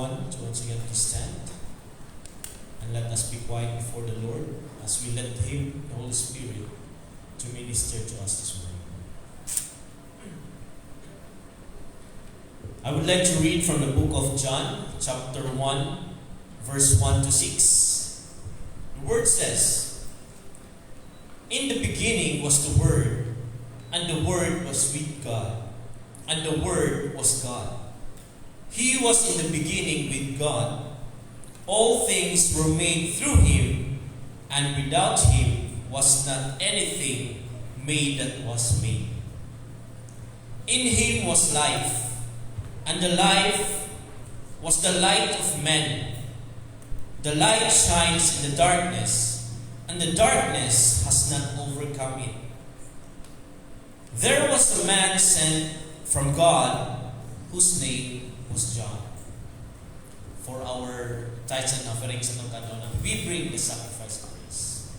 everyone to once again please stand and let us be quiet before the Lord as we let Him, the Holy Spirit, to minister to us this morning. I would like to read from the book of John, chapter 1, verse 1 to 6. The word says, "In the beginning was the Word, and the Word was with God, and the Word was God. He was in the beginning with God. All things were made through Him, and without Him was not anything made that was made. In Him was life, and the life was the light of men. The light shines in the darkness, and the darkness has not overcome it. There was a man sent from God, whose name was John." For our tithes and offerings sa itong kanto, we bring the sacrifice of praise.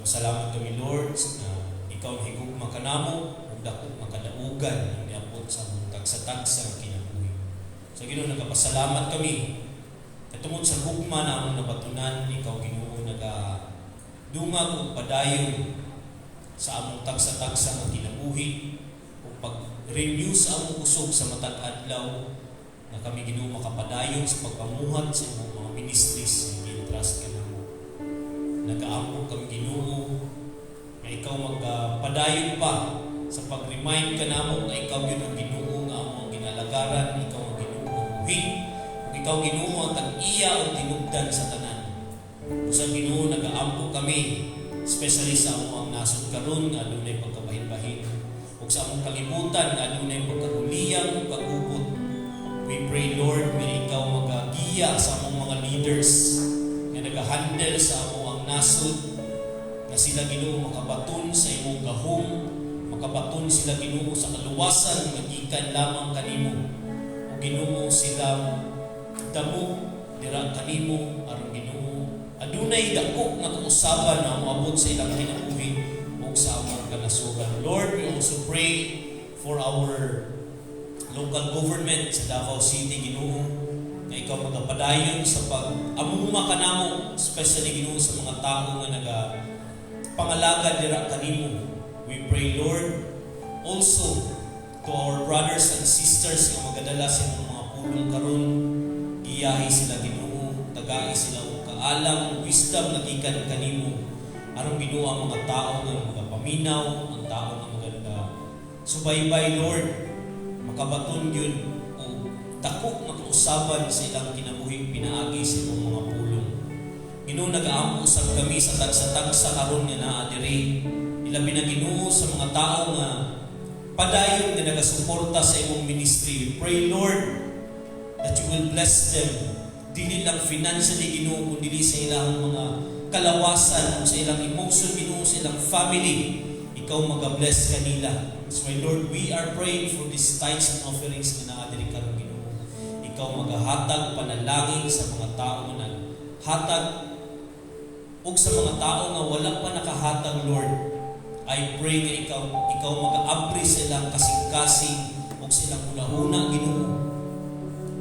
Salamat kami, Lord, na Ikaw ang higugma kanamo, ug dako makadaugan ang niabot sa tagsa-tagsa kinabuhi. So Ginoo, nagapasalamat kami katungod sa hugma na among nabatunan, Ikaw Ginoo nagadungag ug padayon sa among tagsa-tagsa nga kinabuhi ug pag-renew sa among usog sa matag adlaw na kami Ginoo makapadayon sa pagpamuhat sa imong mga ministries nga gi-entrust kanamo. Nag-aampo kami Ginoo na Ikaw magpadayon pa sa pag-remind ka namo na Ikaw yun ang Ginoo nga among ginalagaran, Ikaw ang Ginoo ang buhi, ug Ikaw Ginoo ang tag-iya o tinubdan sa tanan. Usa Ginoo, nag-aampo kami, especially sa among nasod karon nga adunay pagkabahin-bahin, ug sa among kalibutan nga adunay pagkahuliyang pag-ubot. We pray, Lord, na Ikaw magagiya sa among mga leaders nga nag-handle sa among nasod, na sila Ginoo makabaton sa imong gahom, makabaton sila Ginoo sa kaluwasan nga gikan lamang kanimo. O Ginoo sila damo dira kanimo aron Ginoo adunay dako nga kausaban na moabot sa ilang kinabuhi ug sa among kanasugan. Lord, we also pray for our local government sa Davao City, Ginoo, na Ikaw magapadayon sa pag-amuma kanamo, especially Ginoo sa mga tao nga nagapangalagad dira kanimo. We pray, Lord, also to our brothers and sisters nga magadala sa imong mga pulong karon, giyahi sila Ginoo, tagai sila og kaalam, wisdom nga gikan kanimo. Aron Ginoo ang mga tao nga magapaminaw, ang tao nga maganda subaybay, Lord, makabaton gyud dako nga kausaban sa ilang kinabuhing pinaagi sa imong mga pulong. Ginoo nagaamo usab kami sa tagsa-tagsa karon nga naa diri. Ilabi na Ginoo sa mga tao nga padayon nga nagasuporta sa imong ministry. We pray, Lord, that you will bless them. Dili lang financially, Ginoo, kundi sa ilang mga kalawasan, sa ilang emotion, Ginoo, sa ilang family. Ikaw mag-bless kanila. So, my Lord, we are praying for these tithes and offerings na naadiri karon, Ginoo. Ikaw maghahatag panalangin sa mga tao na hatag ug sa mga tao nga wala pa nakahatag, Lord. I pray nga ikaw mag-abri sa ilang kasing-kasing ug sa ilang una-una, Ginoo.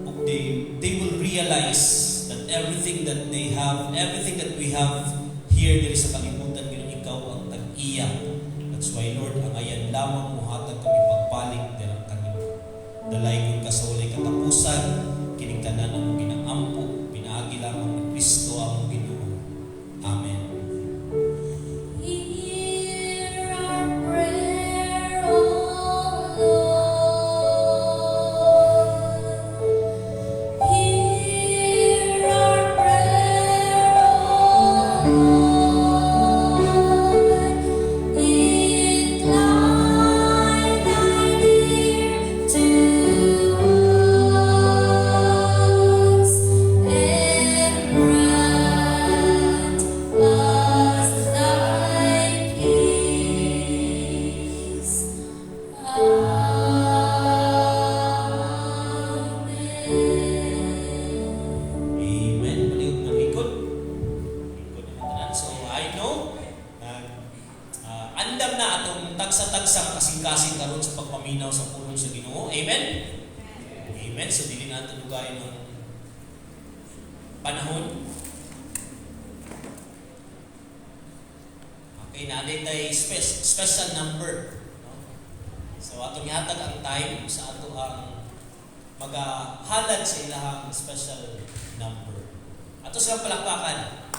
Ug they will realize that everything that they have, everything that we have here diri sa kalibutan, Ginoo, ikaw ang tag-iya. That's why, Lord, ang ayan lamang mo hatag kami pagpalig dira kanimo. Dalay ka sa walay katapusan, kining tanan ang ginaampo, pinaagi lamang ni Kristo ang Ginoo. Amen. Hear our prayer, O Lord. Hear our prayer, O Lord. Incline thine ear to us and grant us thy peace. Amen. Amen. Baliw ng likod. Likod ng tanan. So, I know na andam na atong tagsa-tagsang kasing-kasing karon sa pagpaminaw sa pulong sa Ginoo. Amen? Amen. So, dili natin lugayin ng panahon. Okay, na-aday tayo special number. No? So, atong ihatag ang time sa ato ang magahalad sa ilahang special number. Ato silang palakpakan.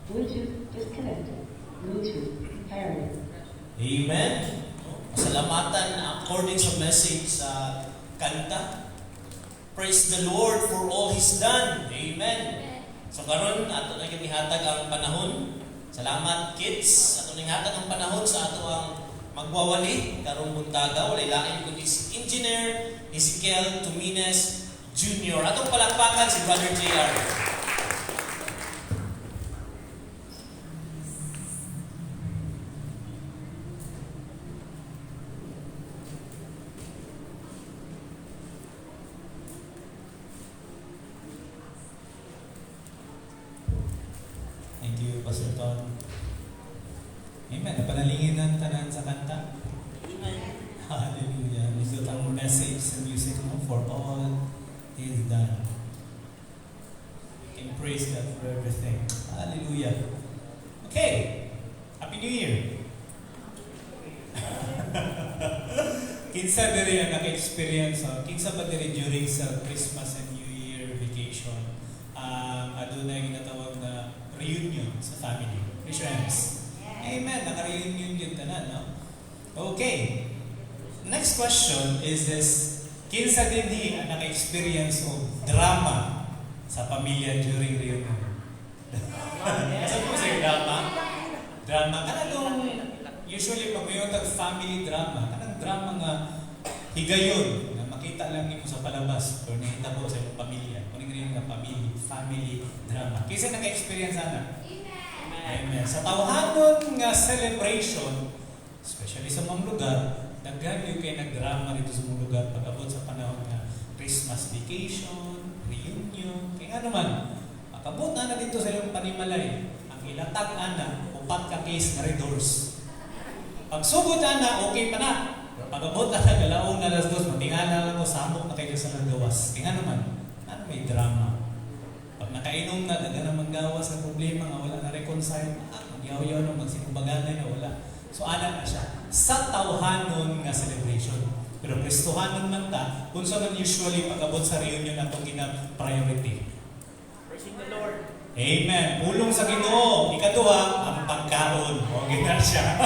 Bluetooth disconnected. Bluetooth pairing. Amen. Salamatan according sa message sa kanta. Praise the Lord for all He's done. Amen. So karon ato na yung ihatag ang panahon. Salamat kids. Ato na ihatag ang panahon sa ato ang magwawali karong buntaga. Walay lain kundi si Engineer Ezekiel Tumines Jr. Atong palakpakan si Brother JR. Thank you, Pastor Ton. Amen. Napanalingin ng tanan sa kanta. Hallelujah. Ito ang message sa music mo for all is done. We can praise God for everything. Hallelujah. Okay. Happy New Year. Kinsa diri ang naka-experience kinsa ba diri during sa Christmas and New Year vacation adunay ginatawag na reunion sa family. Friends. Amen. Naka-reunion yun tanan, no? Okay. Next question is this. Kinsa din ang naka-experience of drama sa pamilya during reunion? Saan po sa drama? Drama. Kanang usually pag may family drama, kanang drama nga higayon na makita lang nimo sa palabas or nakita po sa iyong pamilya. Kuning rin nga family drama. Kinsa naka-experience ana? Amen. Sa tawhanon nga celebration, especially sa mga lugar, daghan yung kayo nagdrama dito sa mga lugar pag-abot sa panahon nga Christmas vacation, reunion, kaya nga naman, makabot na dito sa iyong panimalay, ang ilatag ana, upat ka case na redors. Pag sugod ana, okay pa na. Pag-abot na galaon na las dos, matingala lang ko, samok na kayo sa nagawas. Kaya nga naman, ano may drama? Pag nakainom na, daga naman gawas sa problema nga wala na reconcile, magyaw-yaw na magsinubaganay na wala. So ana na siya sa tawhanon nga celebration. Pero Kristohanon man ta, kung sa man usually pag-abot sa reunion atong gina-priority. Praising the Lord. Amen. Pulong sa Ginoo. Ikaduha, ang pagkaon. O, gina siya.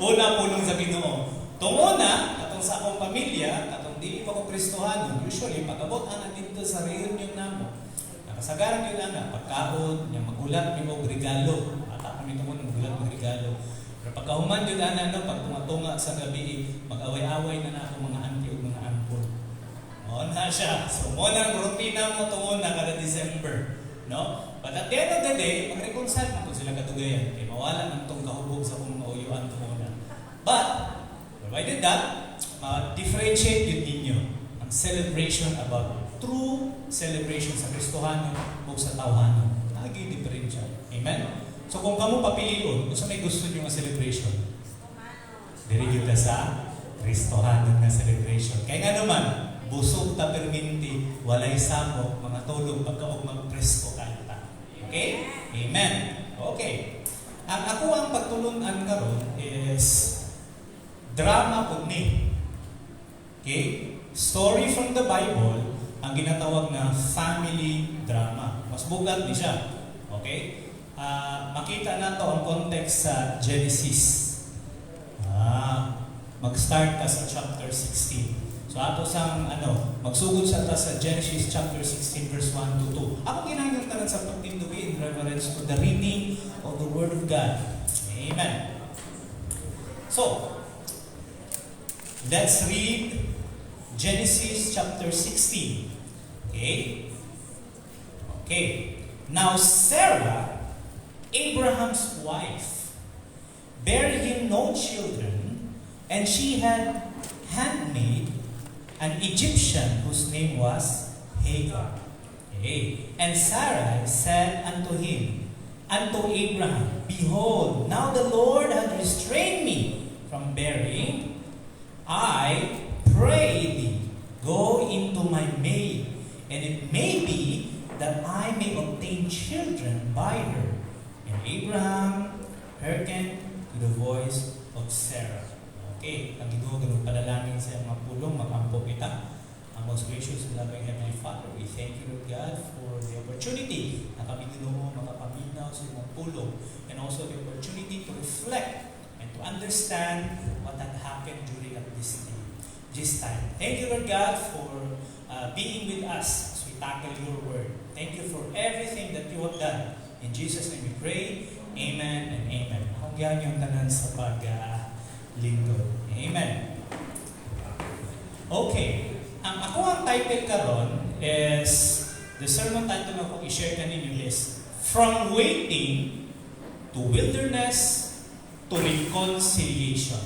Una, pulong sa Ginoo. Tunguna, katong sa akong pamilya, katong di pa ko Kristohanon, usually pag-abot ana dito sa reunion namo. Nakasagaran yun ana, pagkaon, yung magulat yung og regalo. At ako nito mo magulat ng regalo. Pero pagkahuman yun ana, pag tunga-tunga sa gabi, mag-away-away na ako mga auntie o mga ampon. O na siya. So, mo na ang rutina mo tungon na kada December. No? But at the end of the day, mag-reconcile mo kung sila katugayan. Kaya mawala ng itong kahubog sa kung mauyuan tungon na. But, provided that, differentiate yun ninyo ang celebration about true celebration sa Kristohanon o sa tawhanon. Nag-i-differentiate. Amen? So kung kamo papilion, kung sa may gusto nyo nga celebration, dirigyo ka sa Kristohanon nga celebration. Kaya nga naman, busog ta perminti, walay samok, mga tulog pagkaog magpresko kanta. Okay? Amen. Okay. Ang ako ang pagtulunan karon is drama pud ni. Okay? Story from the Bible ang ginatawag na family drama. Mas bugat ni siya. Okay? Makita na to ang context sa Genesis. Mag-start ka sa chapter 16. So ato sang magsugod sa ta sa Genesis chapter 16 verse 1 to 2. Ako ginahanglan tanan sa pagtindugi in reverence to the reading of the Word of God. Amen. So, let's read Genesis chapter 16. Okay? Okay. Now Sarah, Abraham's wife, bare him no children, and she had handmaid, an Egyptian whose name was Hagar. Okay. And Sarah said unto him, unto Abraham, Behold, now the Lord hath restrained me from bearing. I pray thee, go into my maid, and it may be that I may obtain children by her. And Abraham hearkened to the voice of Sarah. Okay, ang Ginoo ganun panalangin sa mga pulong, makampo kita. Ang most gracious and loving Heavenly Father, we thank you, Lord God, for the opportunity na kami Ginoo makapaminaw sa imong pulong, and also the opportunity to reflect and to understand what had happened during at this time. Thank you, Lord God, for being with us as we tackle your word. Thank you for everything that you have done. In Jesus' name we pray. Amen and amen. Akong yan yung tanan sa paglingkod. Amen. Okay. Ang title karon is, the sermon title na akong i-share kaninyo is, From Waiting to Wilderness to Reconciliation.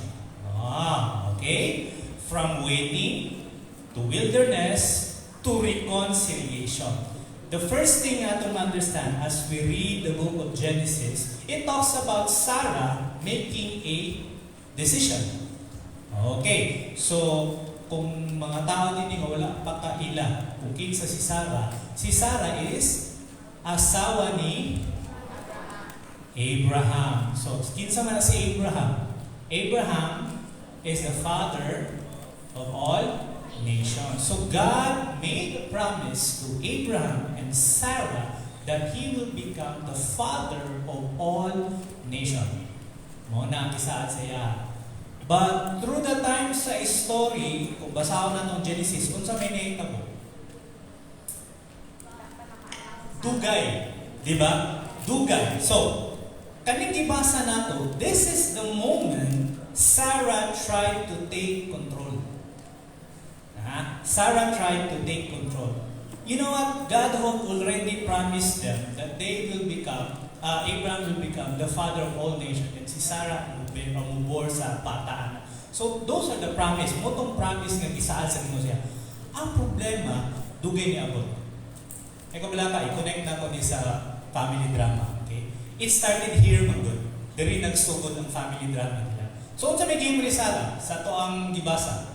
Okay? From waiting to wilderness to reconciliation. The first thing to understand as we read the book of Genesis, it talks about Sarah making a decision. Okay, so kung mga tao din nga wala pa kaila kung kinsa si Sarah is asawa ni Abraham. So kinsa man si Abraham? Abraham is the father of all nations. So God made a promise to Abraham and Sarah that He will become the father of all nations. Mo na ang kisaad saya. But through the time sa story, kung basahon na itong Genesis, kung sa may nahitabo, dugay. Di ba? Dugay. So, kaning gibasa nato, this is the moment Sarah tried to take control. Sarah tried to take control. You know what? God had already promised them that they will become, Abraham will become the father of all nations, and si Sarah will be mamubor sa pataan. So, those are the promise. Motong promise nga gisaad sa Ginoo siya. Ang problema, dugay ni abot. Kabala ka, i-connect na ko ni sa family drama. Okay? It started here, magod. Dari nagsugod ang family drama nila. So, unsa may game ni Sarah? Sa to ang gibasa.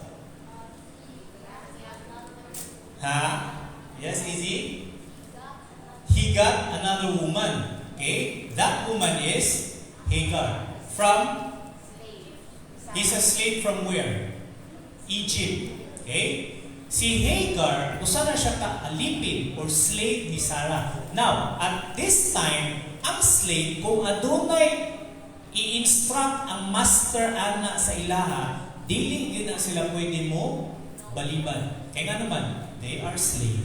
Yes, easy? He got another woman. Okay? That woman is Hagar. From? He's a slave from where? Egypt. Okay? Si Hagar, usa na siya ka-alipin or slave ni Sarah. Now, at this time, ang slave, kung adunay i-instruct ang master ana sa ilaha, dili yun na sila pwede mo baliban. Kaya nga naman, they are slave.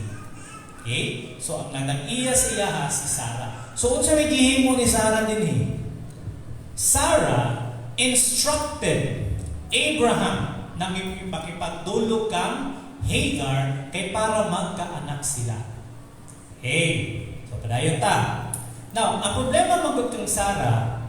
Okay? So, ang nanang-iya sa ilaha, si Sarah. So, kung siya may gihimo ni Sarah din Sarah instructed Abraham na makipagdulog kang Hagar kay para magkaanak sila. Okay? So, padayon ta. Now, ang problema magod kang Sarah,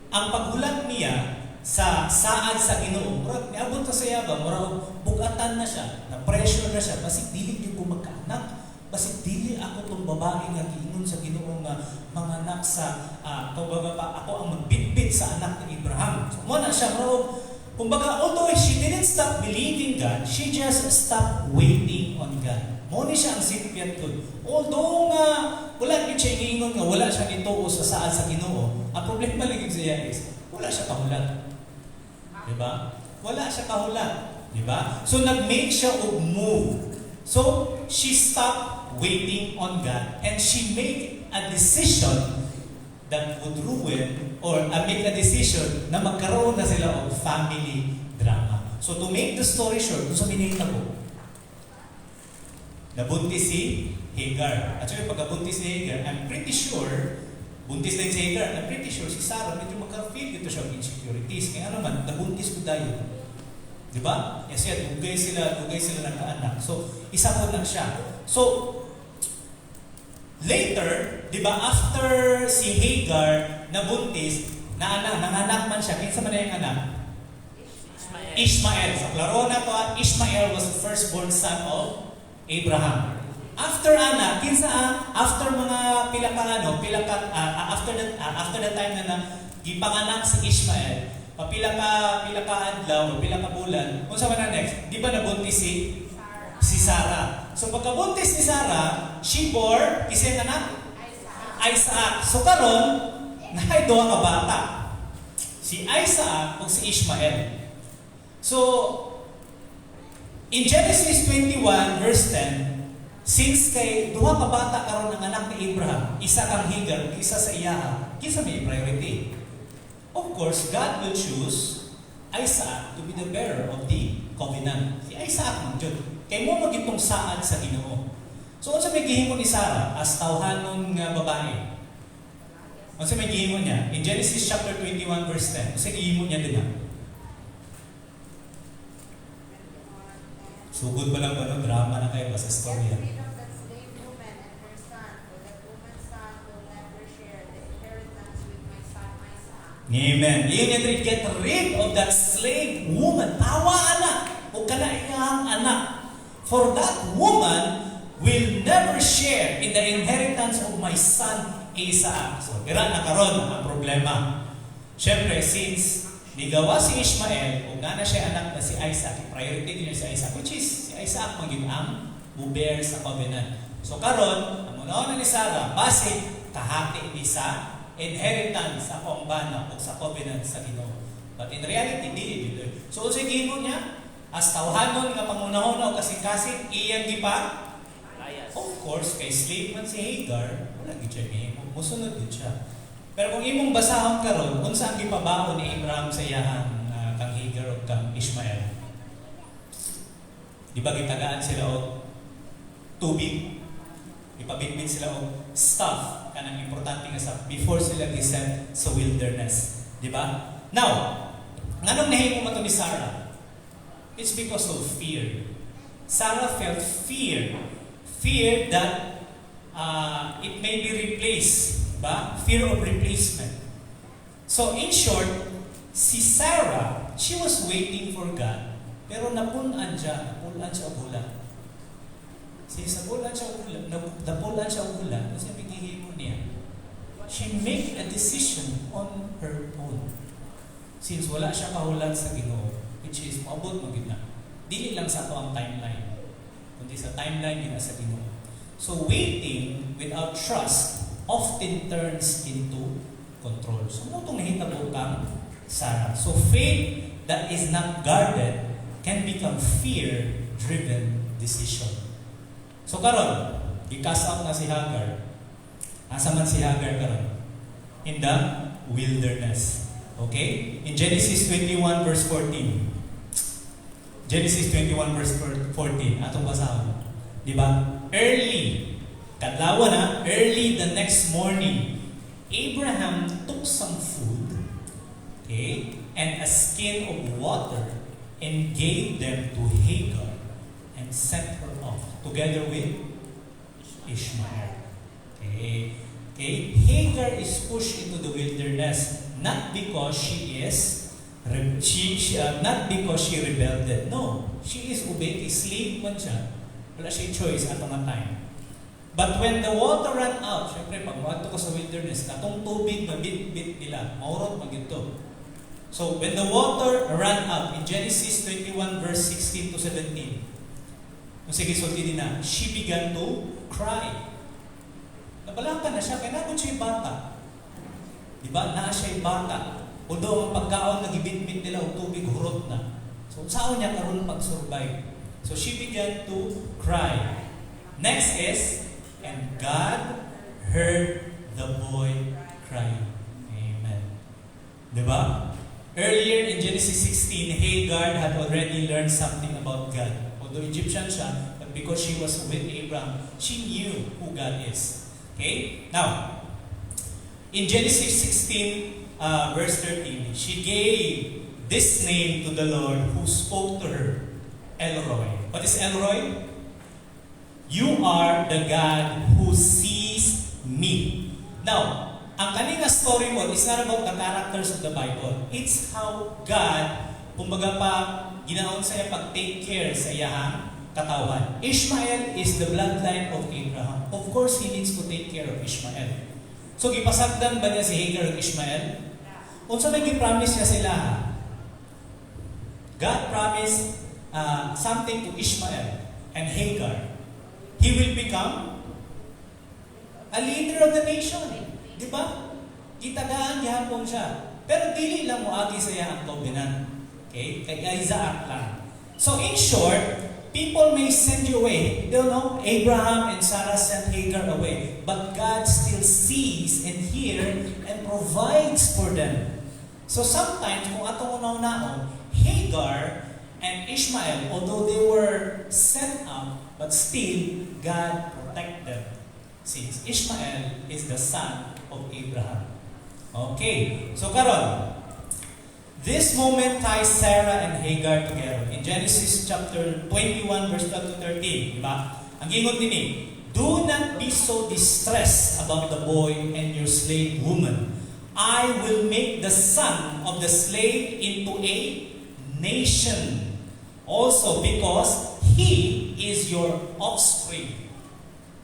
ang paghulat niya sa saad sa Ginoo, murag niabot ta sa yaba, murag bugatan na siya, na pressure na siya, basig dili gyud ko magkaanak, basig dili ako tong babae nga giingon sa Ginoo nga manganak sa kumbaga pa ako ang magbitbit sa anak ni Abraham. So mo na siya murag, kumbaga although she didn't stop believing God, she just stopped waiting on God. Mo ni siya ang sipyat ko. Although nga wala gyud siya giingon nga wala siya gituo sa saad sa Ginoo, ang problema lang gyud siya is wala siya kahulat. Diba? Wala siya kahulat. Diba? So, nag-make siya of move. So, she stopped waiting on God and she made a decision that would ruin or make a decision na magkaroon na sila of family drama. So, to make the story short, kung sa minita ko, nabuntis si Hagar. At saka pagkabuntis ni Hagar, I'm pretty sure buntis din si Hagar. I'm pretty sure si Sarah medyo magka-feel dito siya of insecurities. Kaya naman, nabuntis ko tayo. Diba? Yes, yan. Dugay sila ng kaanak. So, isa po lang siya. So, later, diba, after si Hagar nabuntis, nanganak man siya. Kinsa man na yung anak? Ishmael. So, klaro na to, Ishmael was the firstborn son of Abraham. After ana, kinsa after mga after the time na gipanganak si Ishmael, pila ka adlaw, pila ka bulan, unsa man next? Di ba nabuntis si Sarah? So pagkabuntis ni Sarah, she bore isang anak? Isaac. So karon, nahay duha ka bata. Si Isaac ug si Ishmael. So in Genesis 21 verse 10, Since kay duha ka bata karon ang anak ni Abraham, isa kang Hagar, isa sa iya, kinsa may priority? Of course, God will choose Isaac to be the bearer of the covenant. Si Isaac man jud. Kay mo magitong saad sa Ginoo. So unsa may gihimo ni Sarah as tawhanon nga babae? Unsa may gihimo niya? In Genesis chapter 21 verse 10, unsa gihimo niya dinha? Sugod pa lang ba no? Drama na kayo sa storya. Get rid of that slave woman and her son, for that woman's son will never share the inheritance with my son Isaac. Amen. Yun yung get rid of that slave woman. Tawa anak. O kanaiyang anak. For that woman will never share in the inheritance of my son Isaac. So, tira na karon ang problema. Siyempre, since nigawa si Ishmael, o nga na siya anak na si Isaac, priority niya si Isaac, which is si Isaac maging ang buber sa covenant. So karon, ang una ni Sarah, base kahati ni sa inheritance sa pambana o sa covenant sa Ginoo. But in reality, di ito. So unsa gihimo niya? As tawhanon nga pangunahon o kasing-kasing iyang gipa? Layas. Of course, kay slave man si Hagar, wala gid siya gihimo. Musunod din siya. Pero kung imong basahon karon, unsa ang gipabaon ni Abraham sa iyahang kang Hagar o kang Ishmael? Di ba gitagaan sila og tubig? Ipabitbit sila og stuff kanang importante nga sa before sila gisent sa wilderness, di ba? Now, nganong nahimo man to ni Sarah? It's because of fear. Sarah felt fear. Fear that it may be replaced. Ba? Fear of replacement. So in short, si Sarah, she was waiting for God, pero napunan siya og ulan. Sa bulan siya og ulan, kasi bigihimo niya. She made a decision on her own. Since wala siya kahulan sa Ginoo, which is maabot mo gid na. Dili lang sa ato ang timeline, kundi sa timeline gina sa Ginoo. So waiting without trust often turns into control. So, mo itong nahitabo kang Sarah. So, faith that is not guarded can become fear-driven decision. So, karon, i-cast out na si Hagar. Asa man si Hagar karon? In the wilderness. Okay? In Genesis 21 verse 14. Genesis 21 verse 14. Atong basahon. Di ba? Early the next morning, Abraham took some food, okay, and a skin of water and gave them to Hagar and sent her off together with Ishmael. Okay. Hagar is pushed into the wilderness not because she rebelled. No, she is obeyed. Slave man siya. Wala siya choice at mga time. But when the water ran out, syempre pag wato ka sa wilderness, katong tubig na bit-bit nila, maurot magito. So when the water ran out, in Genesis 21 verse 16 to 17, kung sige sulti din na, she began to cry. Nabalaka na siya, kaya nakon siya yung bata. Diba? Na siya yung bata. Although ang pagkaon, nagibit-bit nila o tubig, hurot na. So saan niya karoon pag-survive? So she began to cry. Next is, and God heard the boy crying. Amen. Diba? Earlier in Genesis 16, Hagar had already learned something about God. Although Egyptian siya, but because she was with Abraham, she knew who God is. Okay? Now, in Genesis 16, verse 13, she gave this name to the Lord who spoke to her, Elroy. What is Elroy? You are the God who sees me. Now, ang kanina story mo is not about the characters of the Bible. It's how God, kumbaga pa, ginaon sa iya pag-take care sa iyang katawan. Ishmael is the bloodline of Abraham. Of course, he needs to take care of Ishmael. So, gipasagdan ba niya si Hagar og Ishmael? Unsa may gi-promise niya sila? God promised something to Ishmael and Hagar. He will become a leader of the nation. Di ba? Gitagaan gihapon siya. Pero dili lang mo agi sa iya ang covenant. Okay? Kay Isaac lang. So in short, people may send you away. You don't know, Abraham and Sarah sent Hagar away. But God still sees and hears and provides for them. So sometimes, kung atong unaw-naon, Hagar and Ishmael, although they were sent out, but still, God protect them. Since Ishmael is the son of Abraham. Okay, so karon, this moment ties Sarah and Hagar together. In Genesis chapter 21, verse 12 to 13, di ba? Ang gingon din do not be so distressed about the boy and your slave woman. I will make the son of the slave into a nation. Also because he is your offspring.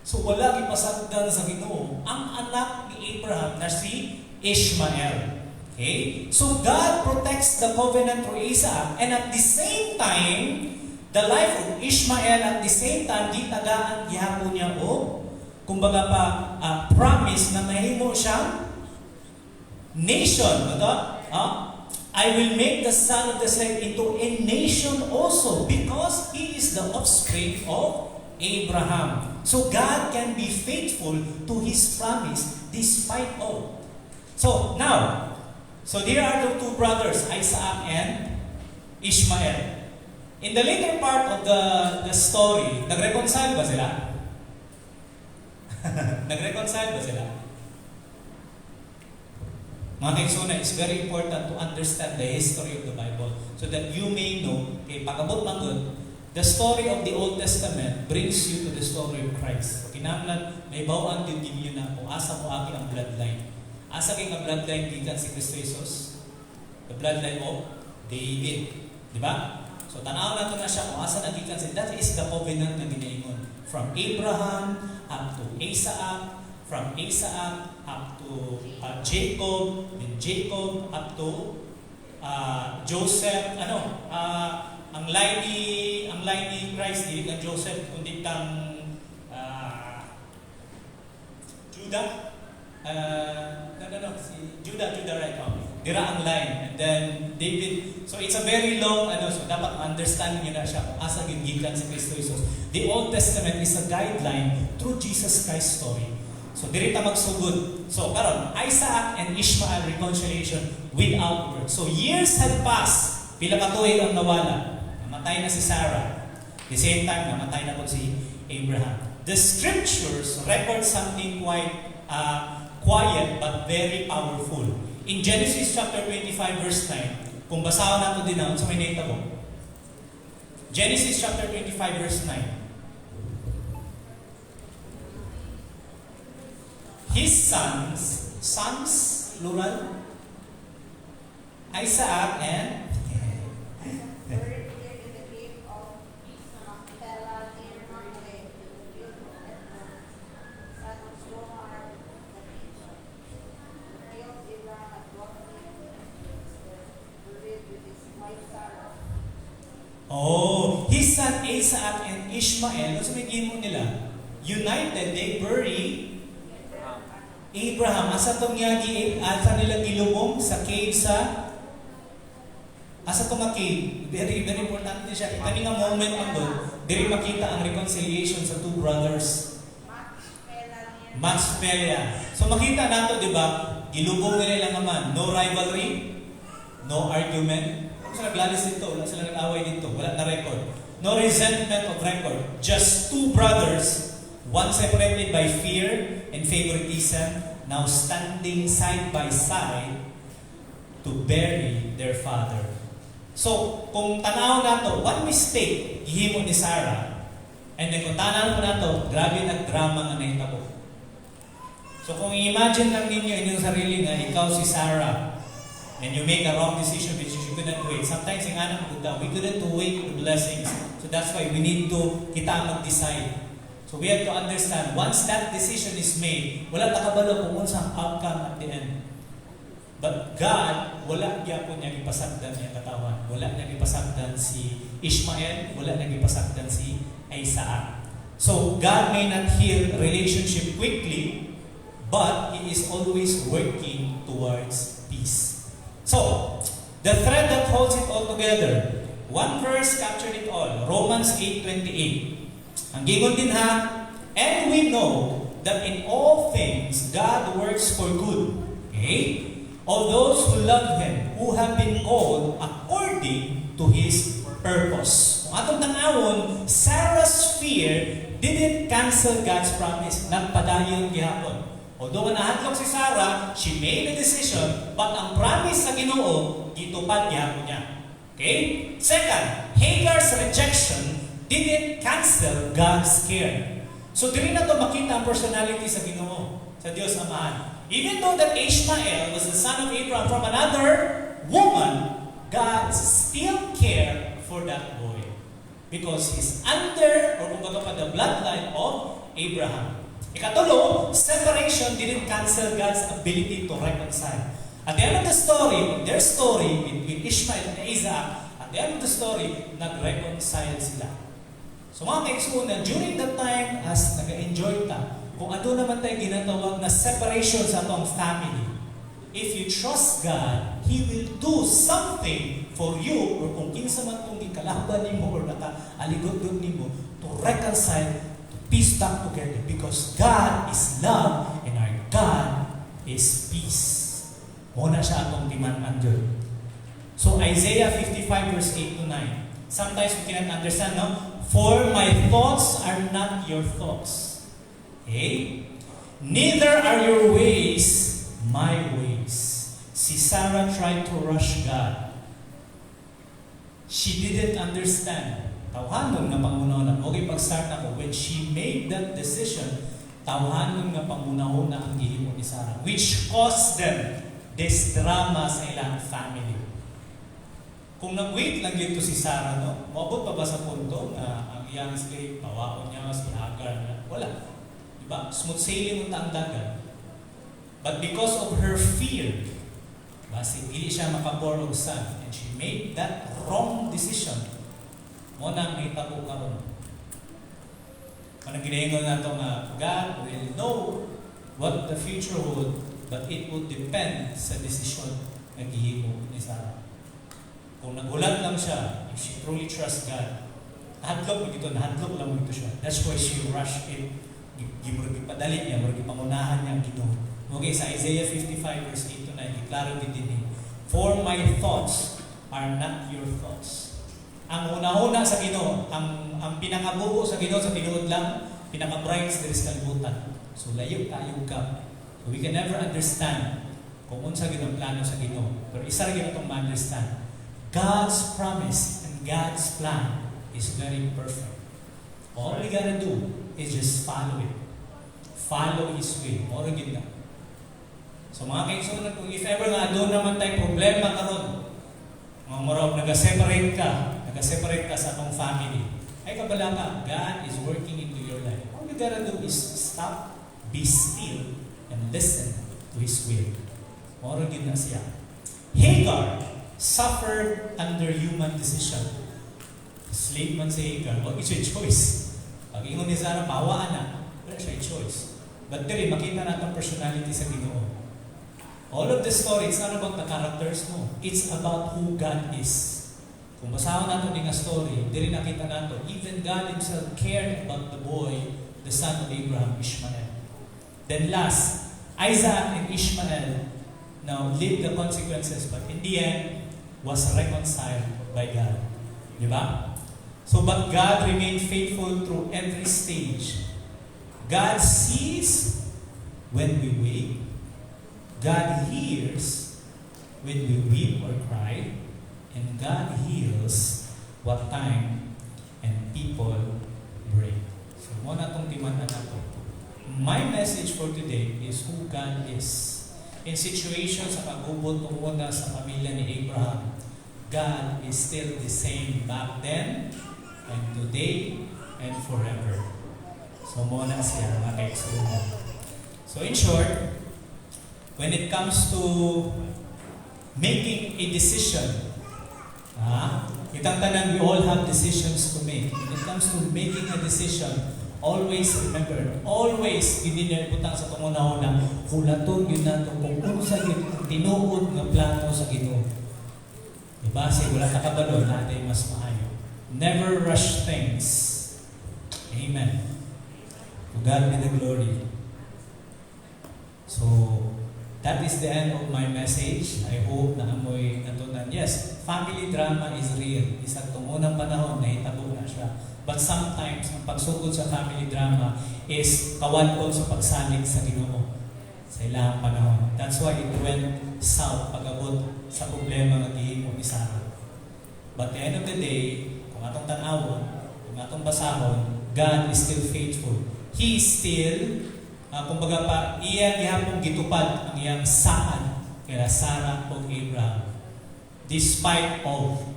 So wala gipasagdan sa Ginoo ang anak ni Abraham na si Ishmael. Okay? So God protects the covenant through Isaac, and at the same time, the life of Ishmael at the same time di tagaan gihapon niya o kumbaga pa promise na mahimo siyang nation, ano? I will make the son of the slave into a nation also because he is the offspring of Abraham. So God can be faithful to His promise despite all. So now, there are the two brothers, Isaac and Ishmael. In the later part of the story, nag-reconcile ba sila? Nag-reconcile ba sila? Mga kaigsoon, it's very important to understand the history of the Bible so that you may know, pagabot man good, the story of the Old Testament brings you to the story of Christ. So, kinahanglan, may bawaan din ninyo na kung asa mo aki ang bloodline. Asa kay nga bloodline gikan si Kristo Jesus? The bloodline of David. Di ba? So, tanaw na ito na siya kung asa nagikan siya. That is the covenant na ginaingon. From Abraham up to Isaac, from Isaac up to Jacob, then Jacob up to Joseph, ang line ni Christ, hindi kang Joseph, kundi kang Judah. Si Judah, right? Dira ang line. And then David. So it's a very long, so dapat understand niyo na siya kung asa gigikan si Kristo Jesus. The Old Testament is a guideline through Jesus Christ's story. So diri ta magsugod. So karon, Isaac and Ishmael reconciliation without words. So years had passed. Pila ka tuig ang nawala. Namatay na si Sarah. The same time, namatay na po si Abraham. The scriptures record something quite quiet but very powerful. In Genesis chapter 25 verse 9, kung basahan nato din na sa may nahitabo. Genesis chapter 25 verse 9. His sons, plural, Isaac and his son Isaac and Ishmael, sa may gimo nila, united, they bury Abraham. Asa itong asa nila gilubong sa cave sa asa itong cave. Very, very important din siya. Kani nga moment ang doon, diri makita ang reconciliation sa two brothers. Machpelah. So makita nato, di ba, gilubong nila naman. No rivalry, no argument. Kung sila naglalis dito, wala sila nag-away dito, wala na record. No resentment of record. Just two brothers, one separated by fear and favoritism, now standing side by side to bury their father. So, kung tanaw nato, one mistake gihimo ni Sarah, and then kung tanaw nato, grabe nagdrama nga nahitabo. So, kung i-imagine lang ninyo inyong sarili nga, ikaw si Sarah, and you make a wrong decision which you couldn't wait. Sometimes yung anak ko we couldn't wait the blessings. So that's why we need to kita mag-decide. So we have to understand, once that decision is made, wala takabalo kung unsang outcome at the end. But God, wala gyapon niya gipasagdan niya katawan. Wala niya gipasagdan si Ishmael, wala niya gipasagdan si Isaac. So God may not heal relationship quickly, but He is always working towards peace. So, the thread that holds it all together One verse captured it all. Romans 8:28. Ang gingon din ha, and we know that in all things God works for good. Okay? Of those who love Him, who have been called according to His purpose. Kung atong tanawon, Sarah's fear didn't cancel God's promise. Nagpadayon gihapon. Although nahadlok si Sarah, she made a decision, but ang promise sa Ginoo gitupad gihapon niya. Okay? Second, Hagar's rejection didn't cancel God's care. So dili na to makita ang personality sa Ginoo, sa Dios Amahan. Even though that Ishmael was the son of Abraham from another woman, God still cared for that boy. Because he's under, or kumbaga pa, the bloodline of Abraham. Ikatulo, separation didn't cancel God's ability to reconcile. At the end of the story, their story between Ishmael and Isaac, at the end of the story, nag-reconcile sila. So mga kaigsunan, during that time, as nag-enjoy ta, kung ano naman tayo ginatawag na separation sa atong family, if you trust God, He will do something for you, or kung kinsa man itong ikalaban nimo or naka-aligot-got nimo, to reconcile, to peace back together. Because God is love, and our God is peace. Muna siya atong timan under. So Isaiah 55 verse 8 to 9. Sometimes we cannot understand, no? For my thoughts are not your thoughts. Okay? Neither are your ways my ways. Si Sarah tried to rush God. She didn't understand. Tawhanon nga pangunahon. Okay, pag-start ako. When she made that decision, tawhanon nga pangunahon na ang gihimo ni Sarah. Which caused them this drama sa ilang family. Kung nag-wait lang dito si Sarah, no? Maabot pa ba sa punto na ang iyang slave, pawaon niya, si Hagar na? Wala. Diba? Smooth sailing ang dagat. But because of her fear, basi hindi siya makabore og son, and she made that wrong decision. Mo nang mahitabo karon. Manang ginaingon nato nga God will know what the future hold, but it would depend sa decision na gihimo ni Sarah. Kung nagulat lang siya, if she truly trusts God, nahadlok mo dito, nahadlok lang mo dito siya. That's why she rushed it. Gimurag ipadali niya, murag ipangunahan niya ang Ginoo. Okay, sa Isaiah 55 verse 8 to 9, iklaro din. For my thoughts are not your thoughts. Ang una-una sa Ginoo, ang pinakabuo sa Ginoo sa tinuod lang, pinaka-bright sa kalibutan. So layo tayo ka. So we can never understand kung unsa gyud ang plano sa Ginoo. Pero isa ra gyud atong ma-understand. God's promise and God's plan is very perfect. All we gotta do is just follow it. Follow His way. Moro gid na. So mga kaigsunan, kung if ever nga doon naman tayo problema karon, mga moro nag-separate ka sa atong family, ay kabala ka, God is working into your life. All we gotta do is stop, be still, and listen to His will. Moro gid na siya. Hagar suffered under human decision. Slave man si Hagar, wag siya choice. Pag ingon ni Sarah, pawaan na, wala siya choice. But dili, makita natin ang personality sa Ginoo. All of the story, it's not about the characters mo. It's about who God is. Kung basahon natin yung story, dili nakita natin, even God Himself cared about the boy, the son of Abraham, Ishmael. Then last, Isaac and Ishmael now lived the consequences, but in the end, was reconciled by God. Di ba? So, but God remained faithful through every stage. God sees when we wait. God hears when we weep or cry. And God heals what time and people break. So, muna itong timanan natin. My message for today is who God is. In situations sa pag-ubot umuna sa pamilya ni Abraham, God is still the same back then, and today, and forever. So, muna siya, mga kaigsunan. So, in short, when it comes to making a decision, kitang tanan, we all have decisions to make. When it comes to making a decision, always remember, always, hindi niya ibutang sa tumunahon, hulaton yun nato kung unsa yun, tinuod ng plano sa Ginoo. Diba? Sige, wala kakabalo natin mas maayo. Never rush things. Amen. To God be the glory. So, that is the end of my message. I hope na amoy natunan. Yes, family drama is real. Isa itong unang panahon, nahitabo na siya. But sometimes, ang pagsugod sa family drama is kawadon sa pagsalig sa Ginoo sa ilang panahon. That's why it went south pag-abot sa problema ng gihimo ni Sarah. But at the end of the day, kung atong tanawon, kung atong basahon, God is still faithful. He is still, kumbaga pa, iya gihapong gitupad ang iyang saan kaya Sarah o Abraham. Despite of,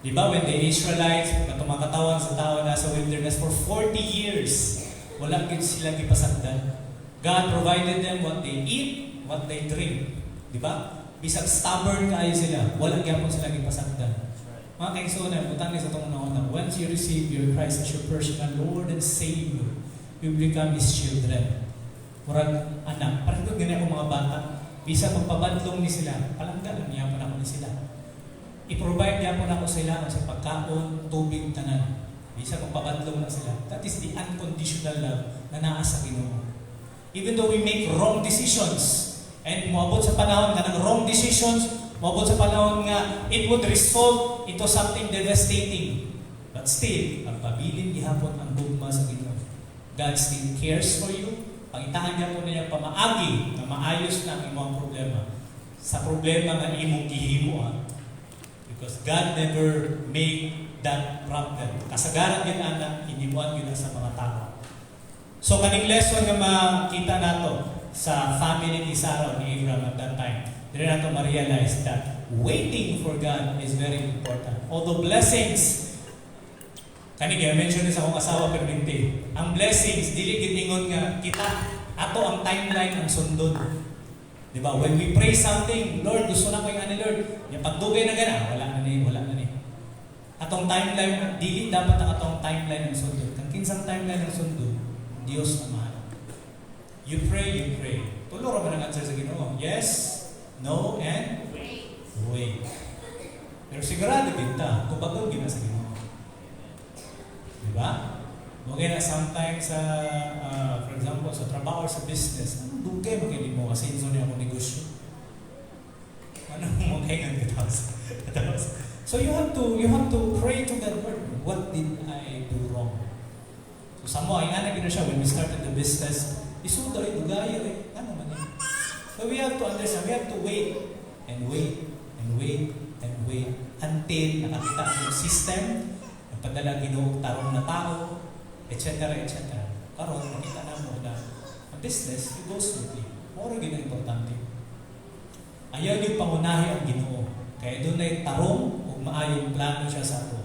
di ba, when the Israelites, tumakatawang sa tao na sa wilderness for 40 years, wala gid sila gipasagdan. God provided them what they eat, what they drink. Di ba? Bisag stubborn kayo sila, wala gyapon sila gipasagdan. Mga kaigsunan, butang sa itong nauna, once you receive your Christ as your personal Lord and Savior, you become His children. Murag anak, parang ito ganyan akong mga bata, bisa magpabadlong ni sila, palanggan, niyapon ako ni sila. I-provide niya po na ako sila sa pagkaon, tubig, tanan. Bisa magpabadlong na sila. That is the unconditional love na naa sa Ginoo. Even though we make wrong decisions, and moabot sa panahon nga ng wrong decisions, moabot sa panahon nga it would result into something devastating. But still, pagpabilin gihapon ang gugma sa Ginoo. God still cares for you. Pangitahan niya po niya pamaagi na maayos na ang imong problema. Sa problema nga imong gihimo. Because God never made that problem. Kasagaran yun anak, hinimuan yun sa mga tao. So, kaning lesson nga makita nato sa family ni Sarah ni Abraham at that time, dili nato ma-realize that waiting for God is very important. Although blessings, kaning i-mention sa akong asawa perminti, ang blessings, dili giningon nga kita, ato ang timeline ang sundod. Diba? When we pray something, Lord, gusto na ko yung Lord, yung pagdugay na gana, wala na ni. Atong timeline, dili dapat ang atong timeline ang sundod. Kung kinsang timeline ang sundod, Diyos naman. You pray. Tulo ra man ang answer sa Ginoo. Yes, no, and wait. Pero sigurado kita, tubagol gina sa Ginoo. Diba? Mugay na sometimes sa, for example, sa trabaho or sa business, dugay magiging mo kasi inso niya akong negosyo. Ano mo kaya nga katapos? So you have to pray to God, Lord, what did I do wrong? So sa mo, ay anak na siya when we started the business, isuda rin, dugaya rin. Ano man yun? So we have to understand, we have to wait until nakakita ang system, nagpadala Ginoo tarong na tao, etc. Karon makita na mo na ang business, it goes smoothly. Moro yun ang importante. Ayaw yung pangunahi ang Ginoo. Kaya doon ay tarong o maayong plano siya sa ato.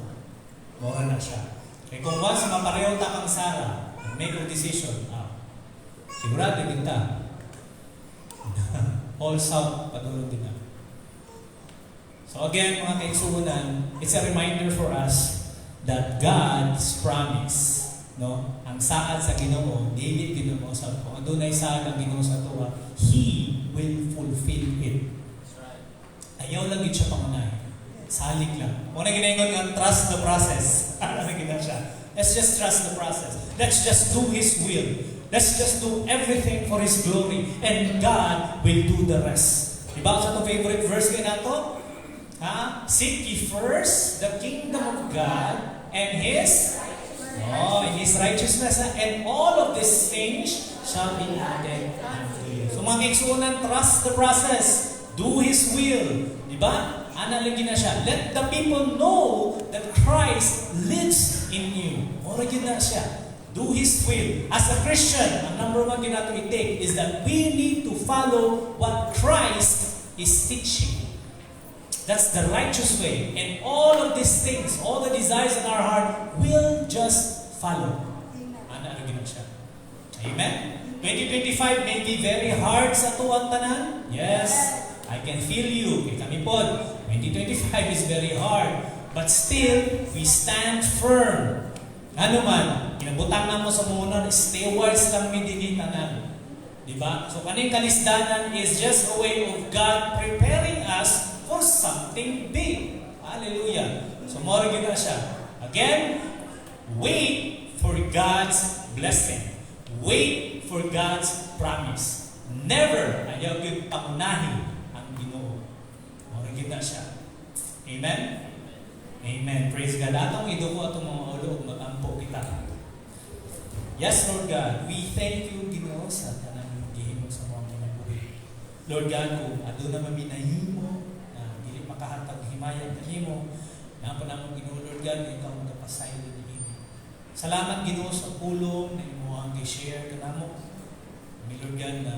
Moro na siya. Kaya kung once mapareho ta kang Sarah, make a decision, sigurado din ta. All south, padulong din na. So again, mga kaigsunan, it's a reminder for us that God's promise, no, ang saad sa Ginoo, dili Ginoo sa kung adunay saad ang Ginoo sa tuwa, He will fulfill it. Ayaw lang gid siya pangunay. Salik lang. Muna ginaingon nga, trust the process. Ano gina siya? Let's just trust the process. Let's just do His will. Let's just do everything for His glory. And God will do the rest. Diba sa itong favorite verse kayo na ito? Seek ye first the kingdom of God and His righteousness, and all of these things shall be added unto you. So mga kaigsunan, trust the process. Do His will. Diba? Analagin na siya. Let the people know that Christ lives in you. Origin na siya. Do His will. As a Christian, ang number one din natin i-take is that we need to follow what Christ is teaching. That's the righteous way. And all of these things, all the desires in our heart will just follow. Analagin na siya. Amen? 2025 may be very hard sa tuwang tanan. Yes. I can feel you. Kami po, 2025 is very hard. But still, we stand firm. Ano man, kinabutang na mo sa muna, stewards lang midinitanan. Diba? So, kaning kalisdanan is just a way of God preparing us for something big. Hallelujah. So more gina siya. Again, wait for God's blessing. Wait for God's promise. Never ayaw yung pangunahin ang Ginoo. More gina siya. Amen? Amen. Praise God. Atong iduko atong mga ulo ug magampo kita. Yes, Lord God, we thank you, Ginoo, sa tanang gihimo sa mga kinabuhi. Lord God, kung aduna maminahimo na dili makahatag himaya kanimo, na pa namong Ginoo, Lord God, ikaw ang kapasaylo ni Ginoo. Salamat, Ginoo, sa pulong na imo ang i-share kanamo. May Lord God na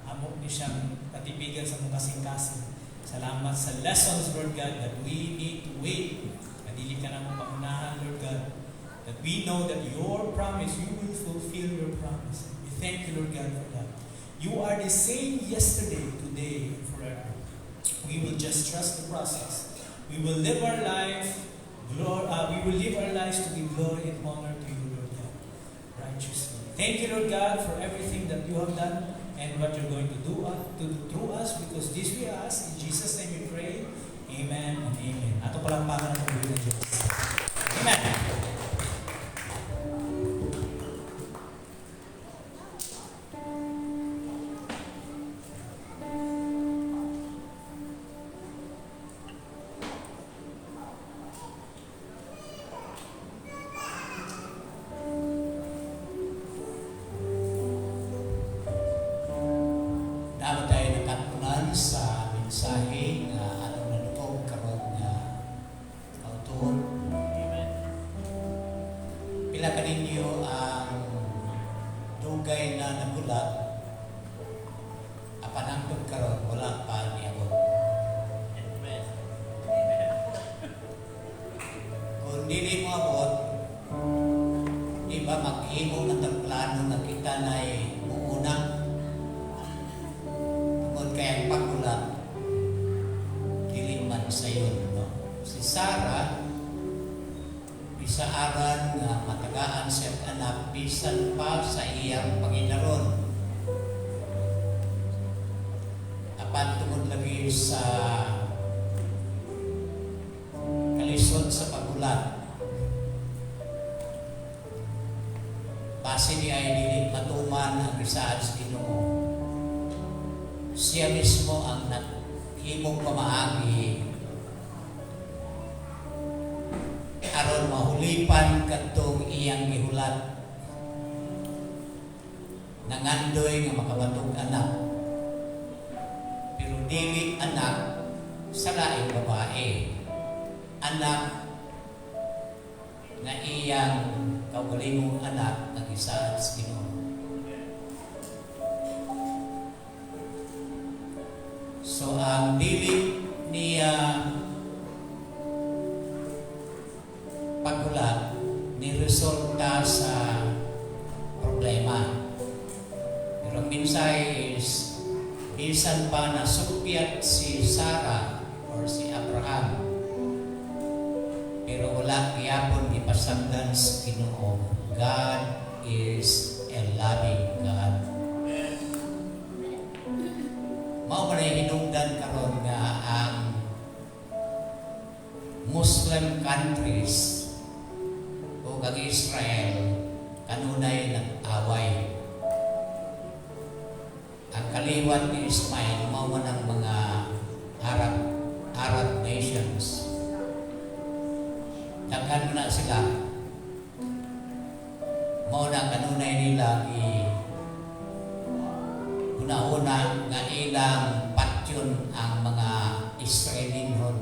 amo ni siyang katibigan sa mong kasing-kasing. Salamat sa lessons, Lord God, that we need to wait. Kadili ka namong pangunahan, Lord God. That we know that your promise, you will fulfill your promise. We thank you, Lord God, for that. You are the same yesterday, today, and forever. We will just trust the process. We will live our life, we will live our lives to give glory and honor to you, Lord God, righteously. Thank you, Lord God, for everything that you have done and what you're going to do through us, because this we ask. In Jesus' name we pray. Amen and amen. Ato palampakan ang pagbuhay ng Diyos. Amen. Dapat tayo nakatunan sa mensahe na atong nanukog karon nga kautuon. Pila ka ninyo ang dugay na nagulat apan hangtod karon wala pa niabot. Kung dili mo abot, iba maghimo ng plano na kita na'y muuna. Kaya ang pagulat, dili man sa yun. No? Si Sarah, bisaaran nga matagaan siya anak, bisan pa sa iyang Panginoon. Apan tungod lagi sa kalisod sa pagulat. Base niya ay dili matuman ang risaad sa Ginoo. Siya mismo ang naghimong pamaagi aron mahulipan kadtong iyang gihulat nangandoy nga makabatog anak, pero dili anak sa laing babae, anak nga iyang kaugalingong anak nga gisaad sa Ginoo. So ang dili niya pagulat ni resulta sa problema. Pero ang mensahe is bisan pa na supyat si Sarah or si Abraham, pero wala giyapon gipasagdan sa Ginoo. God is a loving God. Mao man ay hinungdan karon nga ang Muslim countries o ang Israel kanunay nag-away. Ang kaliwat ni Ismail mao man ang mga Arab nations. Daghan na sila. Mao na kanunay nila una-una nga ilang patyon ang mga Israelinhon.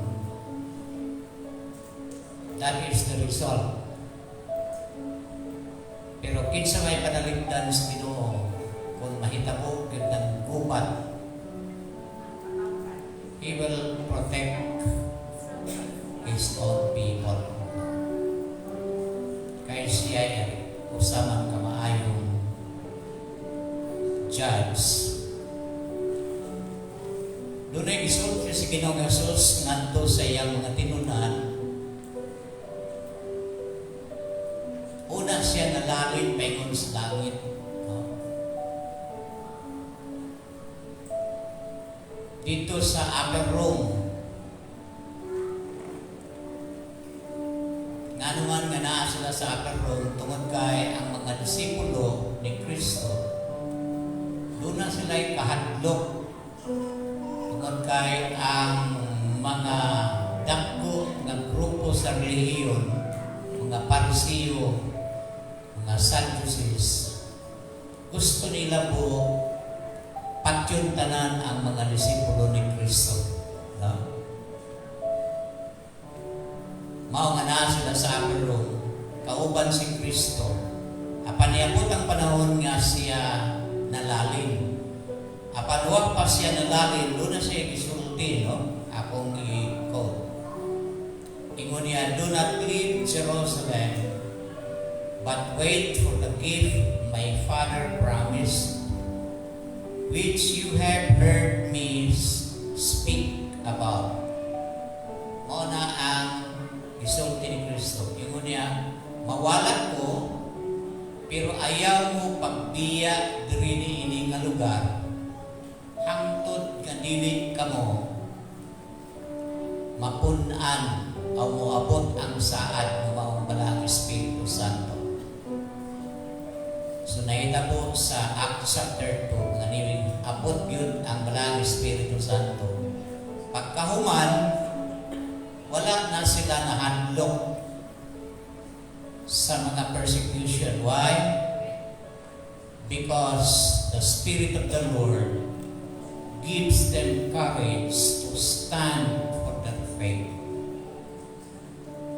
That is the result. Pero kinsa may panaligdan sa Ginoo kung mahitabo gid ng gubat, He will protect His own people. Kaya siya ay usamang kamaayong judge. Doon ay gisulti si Ginoong Jesus ngadto sa iyang mga tinunan. Una siya nalalin paingon sa langit. No? Dito sa upper room, sila sa upper room tungod kay ang mga disipulo ni Kristo doon na sila'y kahadlok tungod kay ang mga dagko ng grupo sa relihiyon, mga Parisiyo, mga Sadducees, gusto nila po patyuntanan ang mga disipulo ni Kristo. No? Mao nga naa sila sa upper room, kauban si Kristo. Apan niabot ang panahon nga siya nalalin. Apan huwag pa siya nalalin, doon na siya gisulti, no? Akong i-quote. Ingon niya, "Do not leave Jerusalem, but wait for the gift my Father promised, which you have heard me speak about." Mao na ang gisulti ni Kristo. Ingon niya, "Mawala ko, pero ayaw mo pagbiya diri ini nga lugar. Hangtod nga dili kamo mapun-an o moabot ang saad ng maong balang Espiritu Santo." So nahitabo sa Acts chapter 2 nga niling abot yun ang balang Espiritu Santo. Pagkahuman, wala na sila nahadlok sa mga persecution. Why? Because the Spirit of the Lord gives them courage to stand for their faith.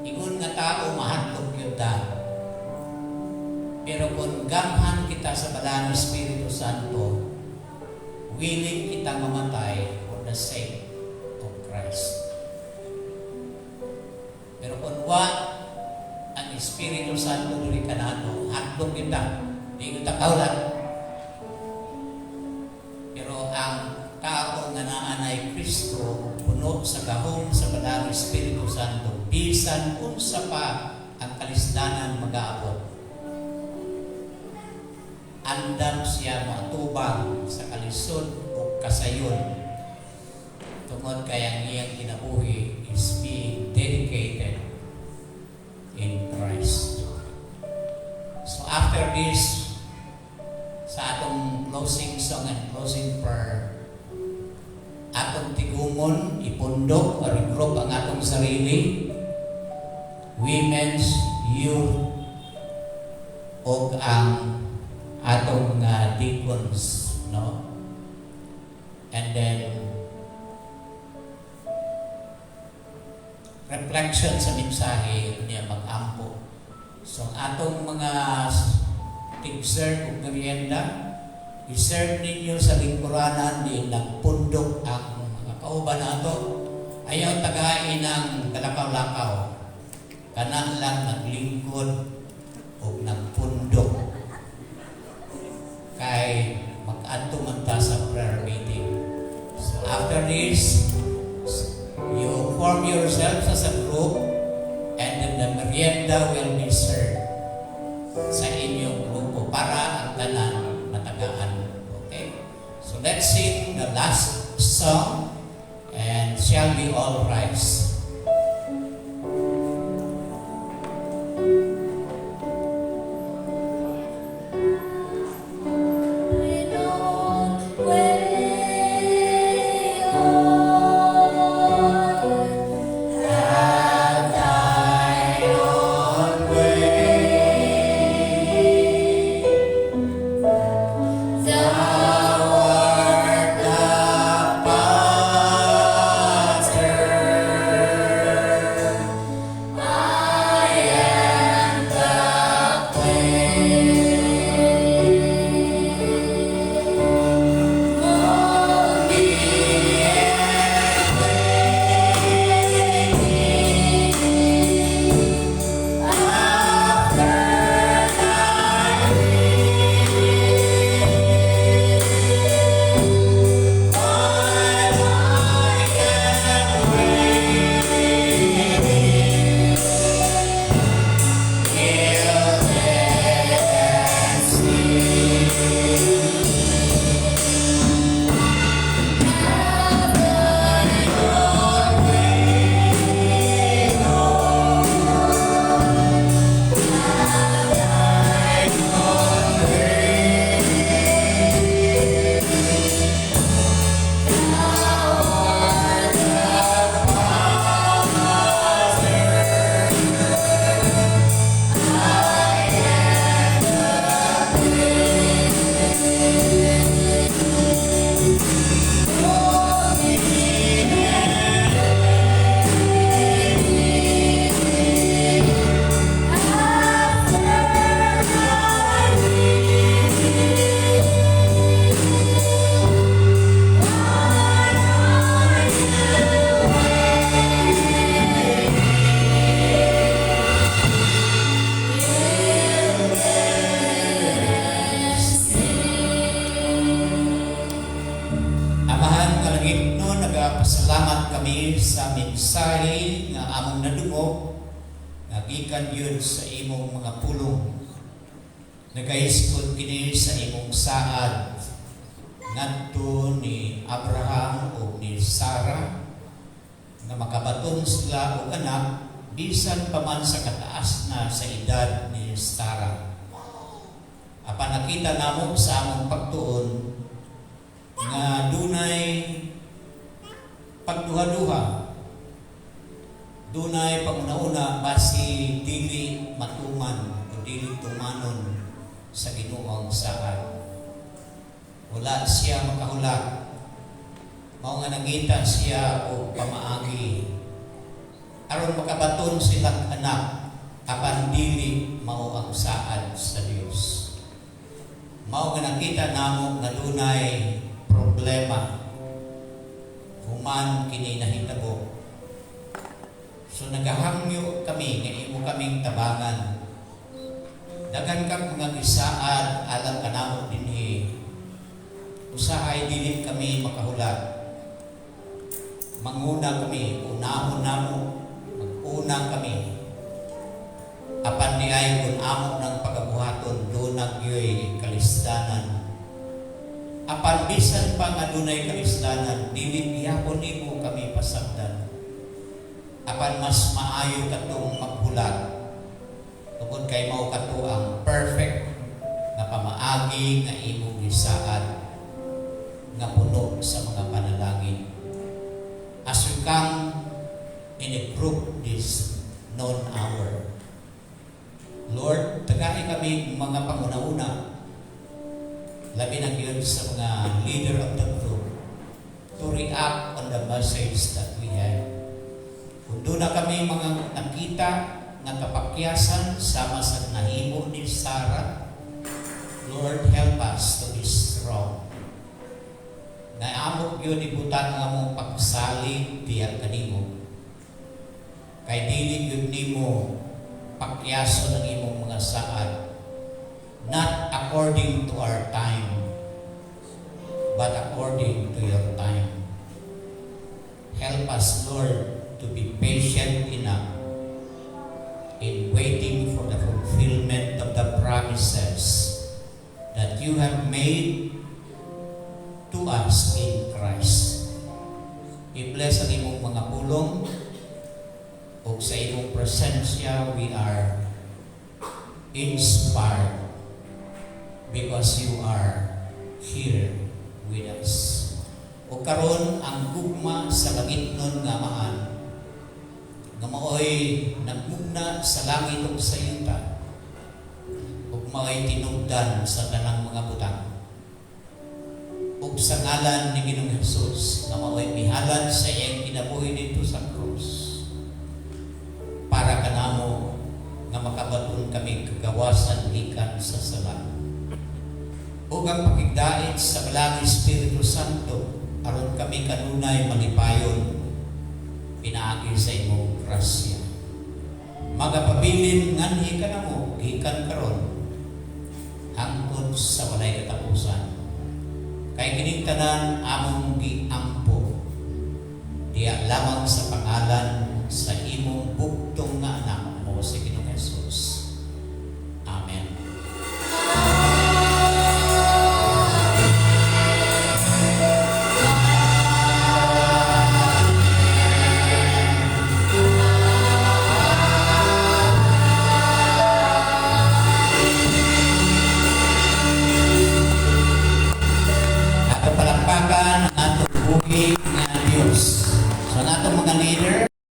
Ingon nga tao mahadlok yun ta. Pero kung gamhan kita sa balang Espiritu Santo, willing kita mamatay for the sake of Christ. Pero kung wa ang Espiritu Santo dili kanado, hadlok kita, di kita kaulan. Pero ang tao nga naanay Kristo, puno sa gahom sa balang Espiritu Santo, bisan unsa pa ang kalisdanan mag-aabot, andam siya matubang sa kalisod o kasayon tungod kay ang iyang kinabuhi is being dedicated in Christ. So after this, sa atong closing song and closing prayer, atong tigumon, ipundok, o regroup ang atong sarili, women's, youth, o ang atong deacons, no? And then reflection sa mensahe niya mag-ampo. So atong mga tig-serve o merienda, i-serve ninyo sa lingkuranan di nagpundok ang mga kauban nato. Ayaw tagain ng kalakaw-lakaw, kana lang naglingkod o nagpundok kay mag-adto man ta sa prayer meeting. So after this, you form yourselves as a group, and then the merienda will be served sa inyong grupo para ang tanan matagaan. Okay? So let's sing the last song, and shall we all rise? Thou art the Potter. nagapasalamat kami sa mensahe nga among nadungog nga gikan yun sa imong mga pulong. Nagahiskod kini sa imong saad ngadto ni Abraham o ni Sarah nga makabaton sila og anak bisan pa man sa kataas na sa edad ni Sarah. Apan nakita namo sa among pagtuon nga dunay pagduha-duha, dunay panguna-una basi dili matuman o dili tumanon sa Ginoo ang saad. Wala siya makahulat. Mao nga nangita siya og pamaagi aron makabaton silang anak apan dili mao ang saad sa Dios. Mao nga nakita namo nga dunay problema human kini nahitabo. So nagahangyo kami nga imo kaming tabangan. Daghan kang mga gisaad alang kanamo dinhi. Usahay dili kami makahulat. Manguna kami, unahon namo, mag-una kami. Apan di ay kung amo ng pagabuhaton, doon nagyoy kalisdanan. Apan bisan pa nga dunay kalisdanan, dili gihapon nimo kami pasagdan. Apan mas maayo katong maghulat. Tungod kay mao kato ang perfect na pamaagi nga imong gisaad nga puno sa mga panalangin. As we come in a group this noon hour, Lord, tagay kami mga panguna-una, labi na yun sa mga leader of the group, to react on the message that we have. Kung doon na kami mga nakita nga kapakyasan sama sa nahimo ni Sarah, Lord, help us to be strong. Naamok yun ibutan nga mong pagsalig diyan kanimo. Kay dili yun nimo pakyaso ng imong mga saad, not according to our time, but according to your time. Help us, Lord, to be patient enough in waiting for the fulfillment of the promises that you have made to us in Christ. I-bless ang imong mga pulong o sa imong presensya we are inspired because you are here with us. O karon ang gugma sa langitnon nga maan nga maoy nagmugna sa langit ug sa yuta ug maoy tinugdan sa tanang mga butang ug sa ngalan ni Ginoong Hesus nga maoy mihalad sa iyang kinabuhi dito sa krus para kanamo nga makabaton kami kagawasan gikan sa sala ug ang pakigdait sa Balangin Espiritu Santo aron kami kanunay malipayon pinaagi sa imong grasya. Magapabilin nganhi kanamo gikan karon hangtod sa walay katapusan. Kay kining tanan among giampo diya lamang sa pangalan sa imong bugtong nga anak mo si Ginoong Hesus. Amen. Ato palakpakan ang atong buhi nga Dios. So natong mga leader